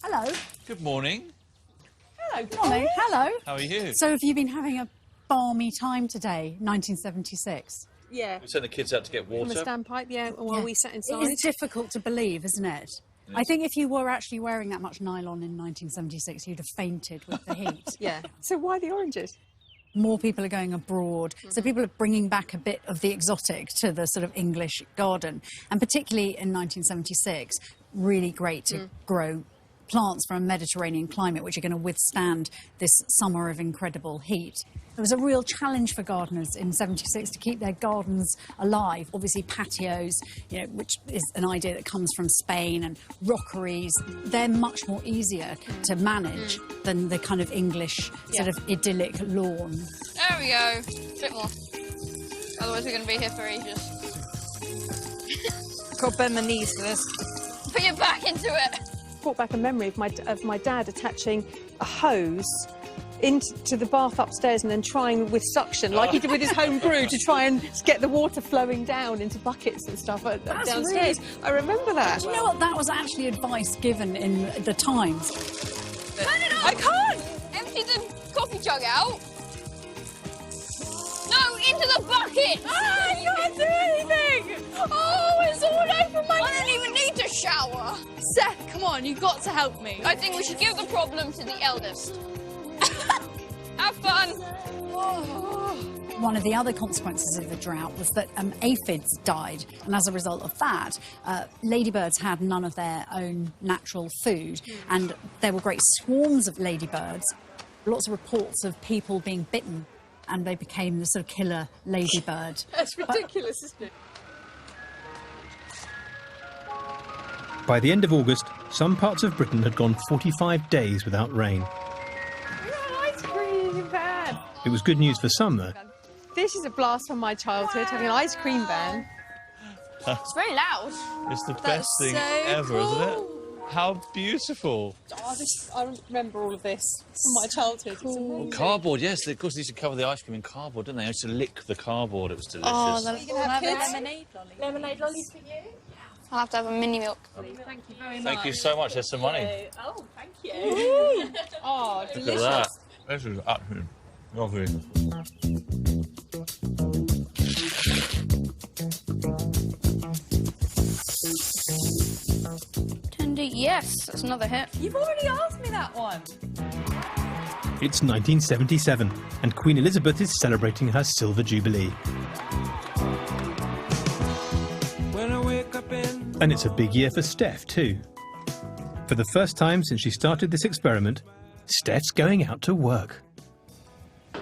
Hello. Good morning. Hello, Tommy. Hello. How are you? So have you been having a balmy time today, 1976? Yeah. We sent the kids out to get water. From the standpipe, yeah, while we sat inside. It is difficult to believe, isn't it? I think if you were actually wearing that much nylon in 1976, you'd have fainted with the heat. Yeah. So why the oranges? More people are going abroad, so people are bringing back a bit of the exotic to the sort of English garden. And particularly in 1976, really great to grow plants for a Mediterranean climate, which are going to withstand this summer of incredible heat. There was a real challenge for gardeners in 76 to keep their gardens alive. Obviously patios, you know, which is an idea that comes from Spain, and rockeries. They're much more easier to manage than the kind of English sort of idyllic lawn. There we go. A bit more. Otherwise we're going to be here for ages. Got to bend my knees for this. Put your back into it. Brought back a memory of my dad attaching a hose into the bath upstairs and then trying with suction, like he did with his home brew, to try and get the water flowing down into buckets and stuff downstairs. Really... I remember that. Do you know what? That was actually advice given in the Times. Turn it on! I can't! Empty the coffee jug out. No, into the bucket! Ah, I can't do anything! Oh, it's all over my... I don't even need to shower. Seth, come on, you've got to help me. I think we should give the problem to the eldest. Have fun! One of the other consequences of the drought was that aphids died, and as a result of that, ladybirds had none of their own natural food, and there were great swarms of ladybirds. Lots of reports of people being bitten, and they became the sort of killer ladybird. That's ridiculous, isn't it? By the end of August, some parts of Britain had gone 45 days without rain. Ice cream van! It was good news for some, though. This is a blast from my childhood, having an ice cream van. It's very loud. It's the best thing ever, isn't it? How beautiful. Oh, I remember all of this from my childhood. Well, cardboard, yes. Of course, they used to cover the ice cream in cardboard, didn't they? They used to lick the cardboard. It was delicious. Oh, Are you going to have lemonade lollies? Lemonade lollies for you? I'll have to have a mini milk. Thank you very much. Thank you so much. There's some money. Oh, thank you. Oh, delicious. Look at that. This is absolutely lovely. Yes, that's another hit. You've already asked me that one. It's 1977, and Queen Elizabeth is celebrating her Silver Jubilee. And it's a big year for Steph, too. For the first time since she started this experiment, Steph's going out to work.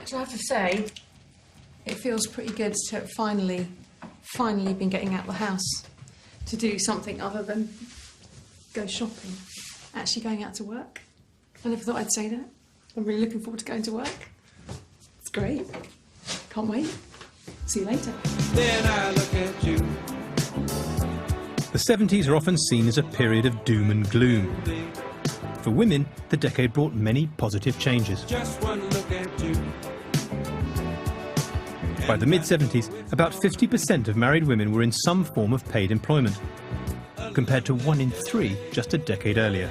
So I have to say, it feels pretty good to finally been getting out of the house to do something other than go shopping. Actually going out to work. I never thought I'd say that. I'm really looking forward to going to work. It's great. Can't wait. See you later. Then I look at you. The 70s are often seen as a period of doom and gloom. For women, the decade brought many positive changes. Just one look at you. By the mid-70s, about 50% of married women were in some form of paid employment, compared to 1 in 3 just a decade earlier.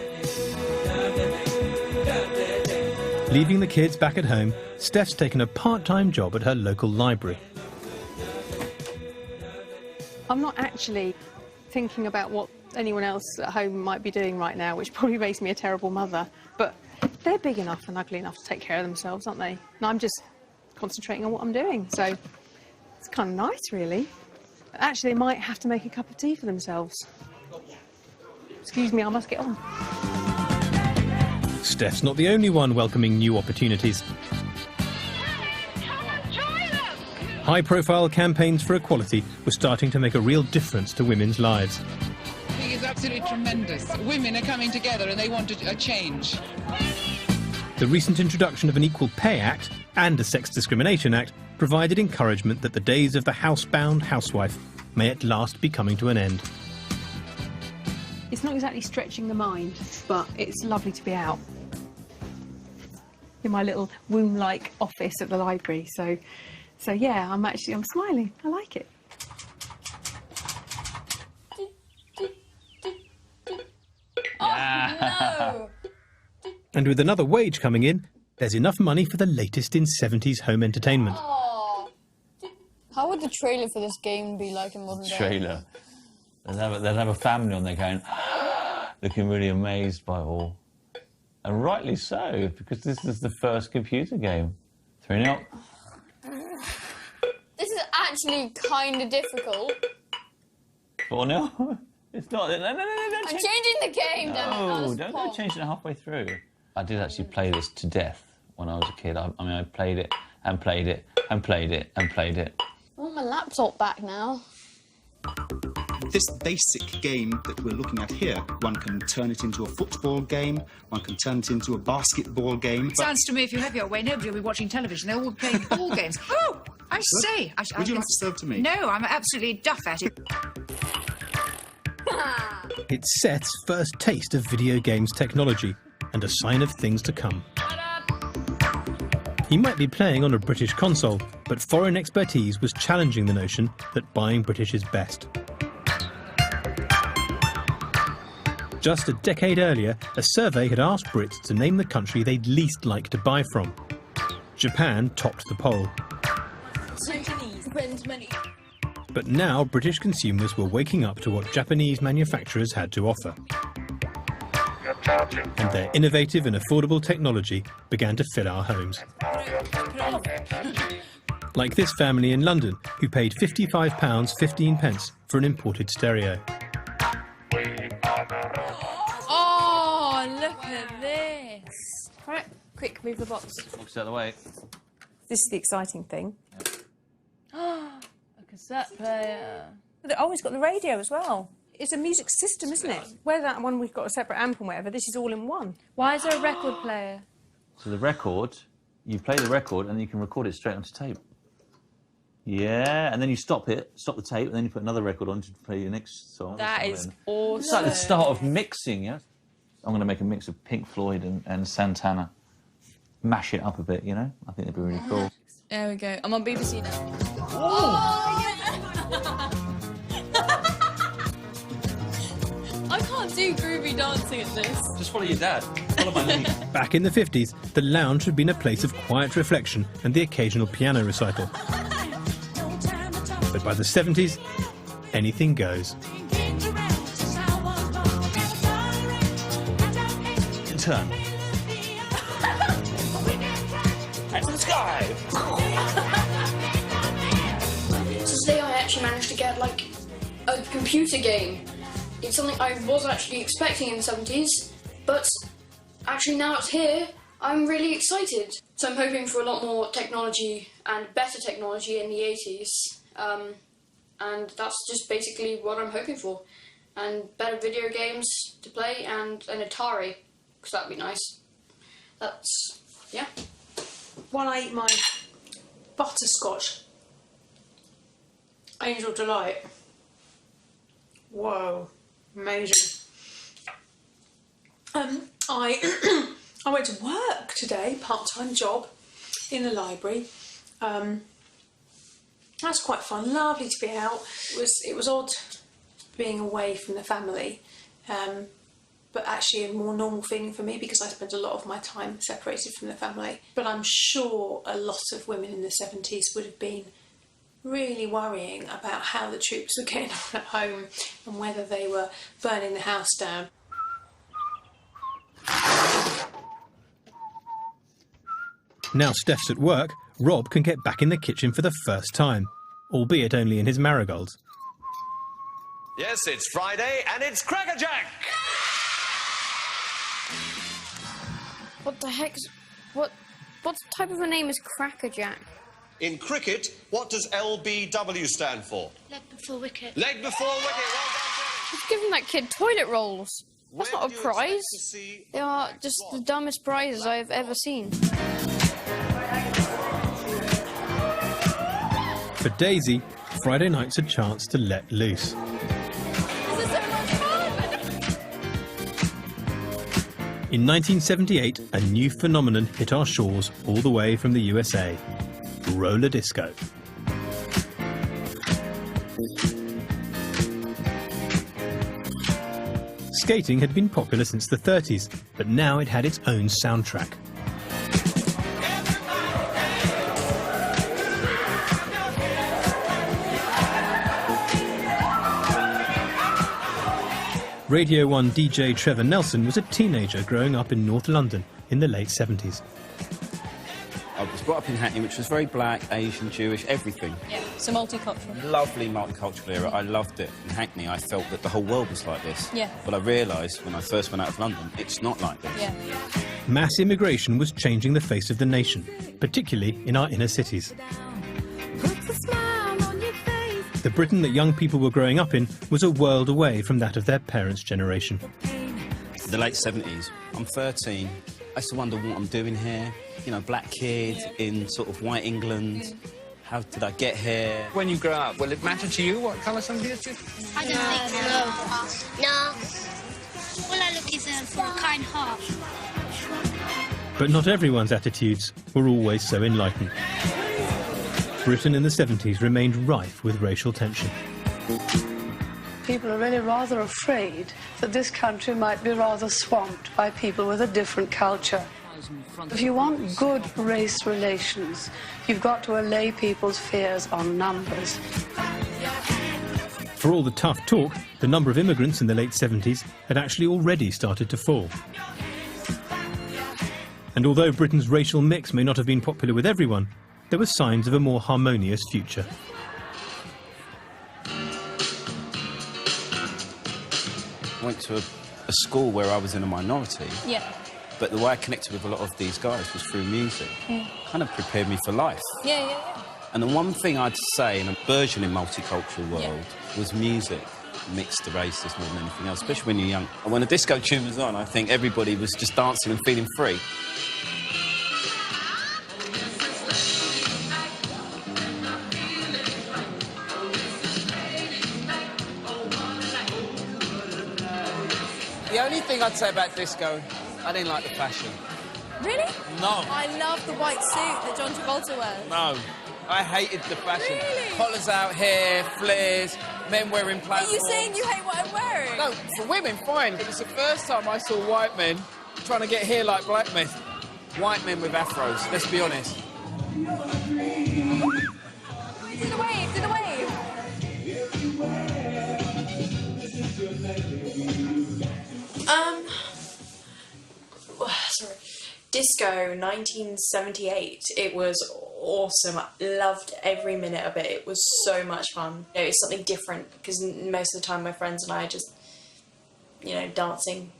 Leaving the kids back at home, Steph's taken a part-time job at her local library. I'm not actually thinking about what anyone else at home might be doing right now, which probably makes me a terrible mother, but they're big enough and ugly enough to take care of themselves, aren't they? And I'm just concentrating on what I'm doing, so it's kind of nice, really. Actually, they might have to make a cup of tea for themselves. Excuse me, I must get on. Steph's not the only one welcoming new opportunities. High-profile campaigns for equality were starting to make a real difference to women's lives. I think it's absolutely tremendous. Women are coming together and they want a change. The recent introduction of an Equal Pay Act and a Sex Discrimination Act provided encouragement that the days of the housebound housewife may at last be coming to an end. It's not exactly stretching the mind, but it's lovely to be out in my little womb-like office at the library. So yeah, I'm smiling. I like it. Oh, no! And with another wage coming in, there's enough money for the latest in 70s home entertainment. Oh. How would the trailer for this game be like in modern day? Trailer. They'd have a family on there going, looking really amazed by it all. And rightly so, because this is the first computer game. 3-0. This is actually kind of difficult. 4-0. It's not. No. I'm changing the game, damn it. No, don't go changing it halfway through. I did actually play this to death when I was a kid. I mean, I played it and played it and played it and played it. I want my laptop back now. This basic game that we're looking at here, one can turn it into a football game, one can turn it into a basketball game. Sounds to me, if you have your way, nobody will be watching television. They're all playing ball games. Oh, I say. Would you like to serve to me? No, I'm absolutely duff at it. It's Seth's first taste of video games technology and a sign of things to come. He might be playing on a British console, but foreign expertise was challenging the notion that buying British is best. Just a decade earlier, a survey had asked Brits to name the country they'd least like to buy from. Japan topped the poll. But now British consumers were waking up to what Japanese manufacturers had to offer. And their innovative and affordable technology began to fill our homes. Like this family in London, who paid £55.15 for an imported stereo. Oh, look at this. Right, quick, move the box. Box out of the way. This is the exciting thing. A cassette player. Oh, it's got the radio as well. It's a music system, isn't it? Where that one we've got a separate amp and whatever, this is all in one. Why is there a record player? So the record, you play the record and you can record it straight onto tape. Yeah, and then you stop the tape, and then you put another record on to play your next song. That is awesome. It's like the start of mixing, yeah? I'm going to make a mix of Pink Floyd and Santana. Mash it up a bit, you know? I think that'd be really cool. There we go. I'm on BBC now. Oh, yeah! I can't do groovy dancing at this. Just follow your dad. Follow my lead. Back in the 50s, the lounge had been a place of quiet reflection and the occasional piano recital. But by the 70s, anything goes. Turn. To the sky! So today I actually managed to get, like, a computer game. It's something I was actually expecting in the 70s, but actually now it's here, I'm really excited. So I'm hoping for a lot more technology and better technology in the 80s. And that's just basically what I'm hoping for. And better video games to play and an Atari, because that'd be nice. That's, yeah. When I eat my butterscotch Angel Delight. Whoa, amazing. I went to work today, part-time job in the library. That's quite fun, lovely to be out. It was odd being away from the family, but actually a more normal feeling for me because I spent a lot of my time separated from the family. But I'm sure a lot of women in the 70s would have been really worrying about how the troops were getting on at home and whether they were burning the house down. Now Steph's at work, Rob can get back in the kitchen for the first time, albeit only in his marigolds. Yes, it's Friday and it's Crackerjack! What the heck's... What type of a name is Crackerjack? In cricket, what does LBW stand for? Leg before wicket. Leg before wicket, well done. You've given that kid toilet rolls. That's not a prize. They are just the dumbest prizes I have ever seen. For Daisy, Friday night's a chance to let loose. In 1978, a new phenomenon hit our shores all the way from the USA. Roller disco. Skating had been popular since the 30s, but now it had its own soundtrack. Radio 1 DJ Trevor Nelson was a teenager growing up in North London in the late 70s. I was brought up in Hackney, which was very black, Asian, Jewish, everything. Yeah, so multicultural. Lovely multicultural era. I loved it. In Hackney, I felt that the whole world was like this. Yeah. But I realised when I first went out of London, it's not like this. Yeah. Mass immigration was changing the face of the nation, particularly in our inner cities. The Britain that young people were growing up in was a world away from that of their parents' generation. The late 70s. I'm 13. I used to wonder what I'm doing here. You know, black kid in sort of white England. How did I get here? When you grow up, will it matter to you what colour somebody is? I don't think so. No. All I look is for a kind heart. But not everyone's attitudes were always so enlightened. Britain in the 70s remained rife with racial tension. People are really rather afraid that this country might be rather swamped by people with a different culture. If you want good race relations, you've got to allay people's fears on numbers. For all the tough talk, the number of immigrants in the late 70s had actually already started to fall. And although Britain's racial mix may not have been popular with everyone, there were signs of a more harmonious future. I went to a school where I was in a minority. Yeah. But the way I connected with a lot of these guys was through music. Mm. Kind of prepared me for life. Yeah. And the one thing I'd say in a burgeoning multicultural world was music mixed the races more than anything else, especially when you're young. And when a disco tune was on, I think everybody was just dancing and feeling free. The only thing I'd say about disco, I didn't like the fashion. Really? No. I love the white suit that John Travolta wears. No. I hated the fashion. Really? Collars out here, flares, men wearing platforms. Are you saying you hate what I'm wearing? No, for women, fine. But it's the first time I saw white men trying to get hair like black men. White men with afros, let's be honest. Do the wave, do the wave. Sorry. Disco 1978. It was awesome. I loved every minute of it. It was so much fun. You know, it's something different because most of the time my friends and I are just, you know, dancing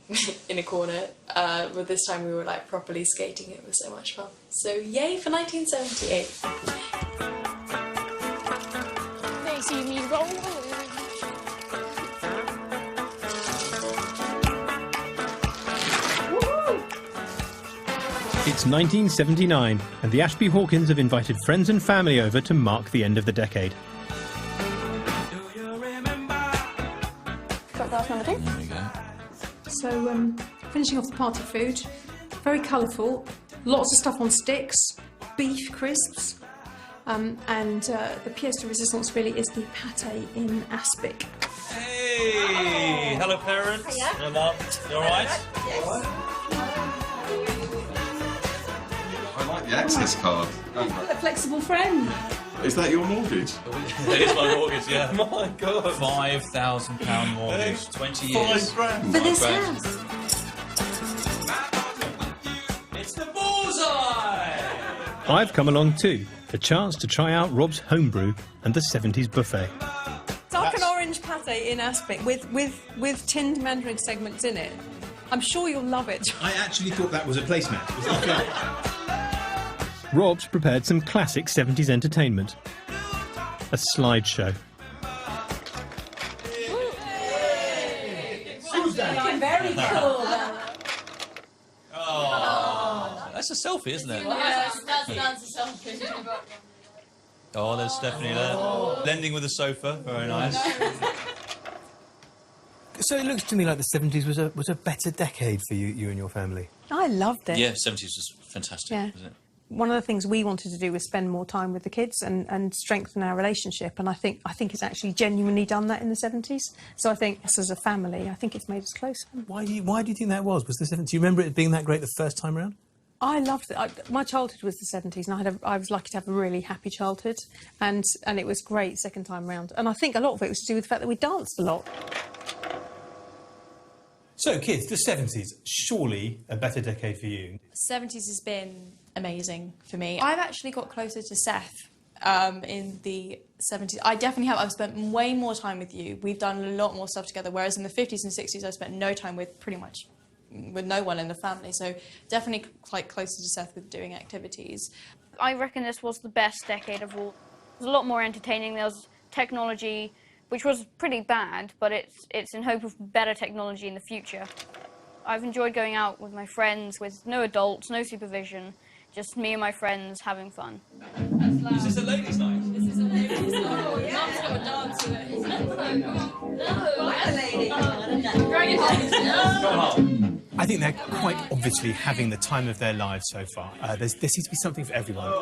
in a corner. But this time we were like properly skating. It was so much fun. So yay for 1978. They see me roll. It's 1979, and the Ashby Hawkins have invited friends and family over to mark the end of the decade. Got glass number 2? There we go. So, finishing off the party food, very colourful, lots of stuff on sticks, beef crisps, and the pièce de résistance really is the pâté in aspic. Hey! Hello, parents. Hiya. Hello, Mum. You all right? Yes. I like the access card. A flexible friend. Is that your mortgage? It is my mortgage, yeah. My God. £5,000 mortgage, 20 years. £5,000? For this house. It's the bullseye! I've come along too, the chance to try out Rob's homebrew and the 70s buffet. Dark and orange pâté. latte in aspic with tinned mandarin segments in it. I'm sure you'll love it. I actually thought that was a placemat. Rob's prepared some classic 70s entertainment. A slideshow. Looking very cool. Oh, that's a selfie, isn't it? That's a selfie. Oh, there's Stephanie there. Blending with the sofa, very nice. So it looks to me like the 70s was a better decade for you and your family. I loved it. Yeah, 70s was fantastic, Yeah. wasn't it? One of the things we wanted to do was spend more time with the kids and strengthen our relationship, and I think it's actually genuinely done that in the 70s. So I think us as a family, I think it's made us closer. Why do you think that was? Was the 70s? Do you remember it being that great the first time around? I loved it. My childhood was the 70s, and I was lucky to have a really happy childhood, and it was great second time round. And I think a lot of it was to do with the fact that we danced a lot. So, kids, the 70s, surely a better decade for you. 70s has been amazing for me. I've actually got closer to Seth in the 70s. I definitely have. I've spent way more time with you. We've done a lot more stuff together, whereas in the 50s and 60s I spent no time with no one in the family. So definitely quite closer to Seth with doing activities. I reckon this was the best decade of all. It was a lot more entertaining. There was technology, which was pretty bad, but it's in hope of better technology in the future. I've enjoyed going out with my friends with no adults, no supervision, just me and my friends having fun. Is this a ladies' night? This is a ladies' night. Oh, yeah. Mum's got a dance with it. I think they're quite obviously having the time of their lives so far. There seems to be something for everyone.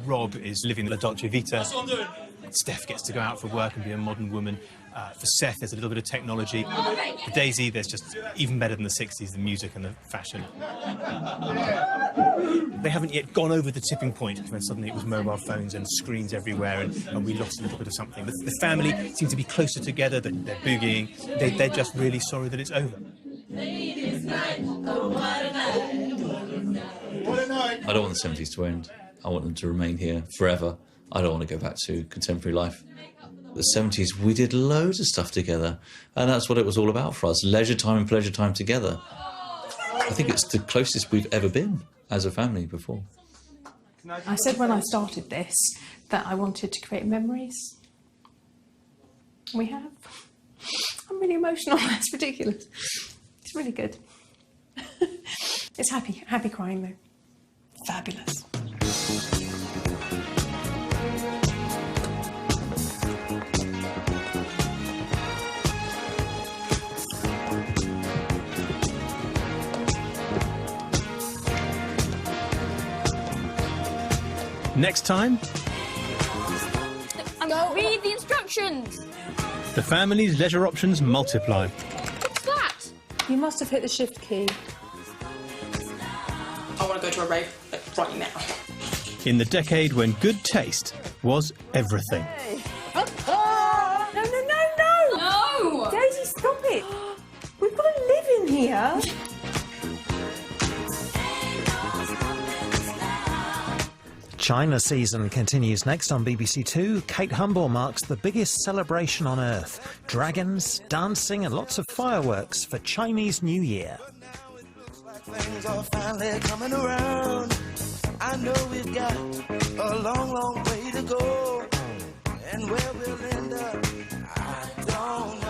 Rob is living La Dolce Vita. That's what I'm doing. Steph gets to go out for work and be a modern woman. For Seth, there's a little bit of technology. For Daisy, there's just even better than the 60s, the music and the fashion. They haven't yet gone over the tipping point when suddenly it was mobile phones and screens everywhere and we lost a little bit of something. The family seems to be closer together, they're boogieing. They're just really sorry that it's over. I don't want the 70s to end. I want them to remain here forever. I don't want to go back to contemporary life. The 70s, we did loads of stuff together, and that's what it was all about for us, leisure time and pleasure time together. I think it's the closest we've ever been as a family before. I said when I started this that I wanted to create memories. We have. I'm really emotional, that's ridiculous. It's really good. It's happy crying though. Fabulous. Next time, Read the instructions! the family's leisure options multiply. What's that? You must have hit the shift key. I want to go to a rave right now. In the decade when good taste was everything. No! No! Daisy, stop it! We've got to live in here. China season continues next on BBC Two. Kate Humble marks the biggest celebration on Earth. Dragons, dancing and lots of fireworks for Chinese New Year. Things are finally coming around. I know we've got a long, long way to go. And where we'll end up, I don't know.